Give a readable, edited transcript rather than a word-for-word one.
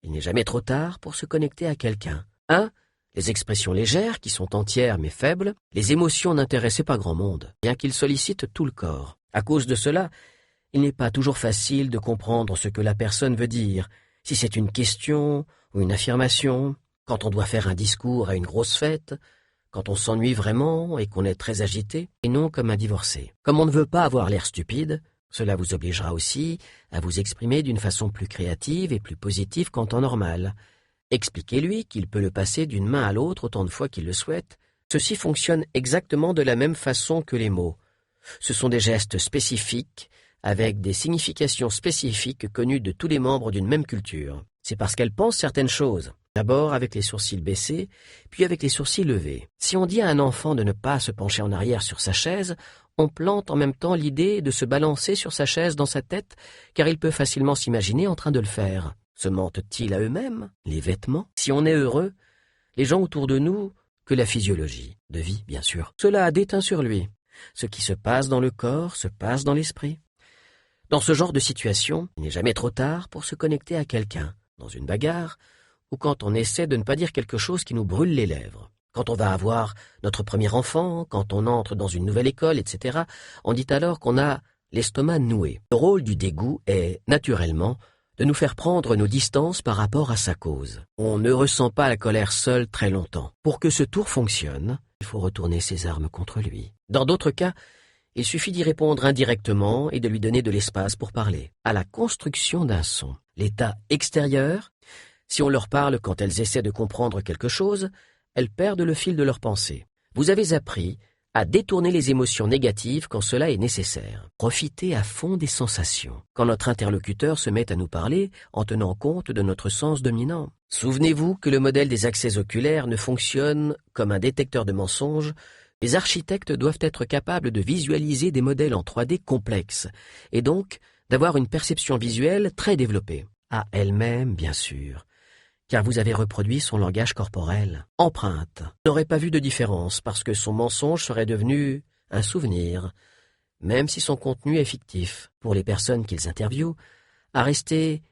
Il n'est jamais trop tard pour se connecter à quelqu'un. 1. Les expressions légères, qui sont entières mais faibles. Les émotions n'intéressaient pas grand monde, bien qu'ils sollicitent tout le corps. À cause de cela, il n'est pas toujours facile de comprendre ce que la personne veut dire, si c'est une question ou une affirmation, quand on doit faire un discours à une grosse fête, quand on s'ennuie vraiment et qu'on est très agité, et non comme un divorcé. Comme on ne veut pas avoir l'air stupide, cela vous obligera aussi à vous exprimer d'une façon plus créative et plus positive qu'en temps normal. Expliquez-lui qu'il peut le passer d'une main à l'autre autant de fois qu'il le souhaite. Ceci fonctionne exactement de la même façon que les mots. Ce sont des gestes spécifiques, avec des significations spécifiques connues de tous les membres d'une même culture. C'est parce qu'elles pensent certaines choses. D'abord avec les sourcils baissés, puis avec les sourcils levés. Si on dit à un enfant de ne pas se pencher en arrière sur sa chaise, on plante en même temps l'idée de se balancer sur sa chaise dans sa tête, car il peut facilement s'imaginer en train de le faire. Se mentent-ils à eux-mêmes, les vêtements? Si on est heureux, les gens autour de nous, que la physiologie, de vie bien sûr, cela a déteint sur lui. Ce qui se passe dans le corps se passe dans l'esprit. Dans ce genre de situation, il n'est jamais trop tard pour se connecter à quelqu'un, dans une bagarre, ou quand on essaie de ne pas dire quelque chose qui nous brûle les lèvres. Quand on va avoir notre premier enfant, quand on entre dans une nouvelle école, etc., on dit alors qu'on a l'estomac noué. Le rôle du dégoût est, naturellement, de nous faire prendre nos distances par rapport à sa cause. On ne ressent pas la colère seule très longtemps. Pour que ce tour fonctionne, il faut retourner ses armes contre lui. Dans d'autres cas, il suffit d'y répondre indirectement et de lui donner de l'espace pour parler. À la construction d'un son, l'état extérieur, si on leur parle quand elles essaient de comprendre quelque chose, elles perdent le fil de leur pensée. Vous avez appris à détourner les émotions négatives quand cela est nécessaire. Profitez à fond des sensations. Quand notre interlocuteur se met à nous parler en tenant compte de notre sens dominant. Souvenez-vous que le modèle des accès oculaires ne fonctionne comme un détecteur de mensonges. Les architectes doivent être capables de visualiser des modèles en 3D complexes et donc d'avoir une perception visuelle très développée. À elle-même, bien sûr, car vous avez reproduit son langage corporel. Empreinte. N'aurait pas vu de différence parce que son mensonge serait devenu un souvenir, même si son contenu est fictif. Pour les personnes qu'ils interviewent, à rester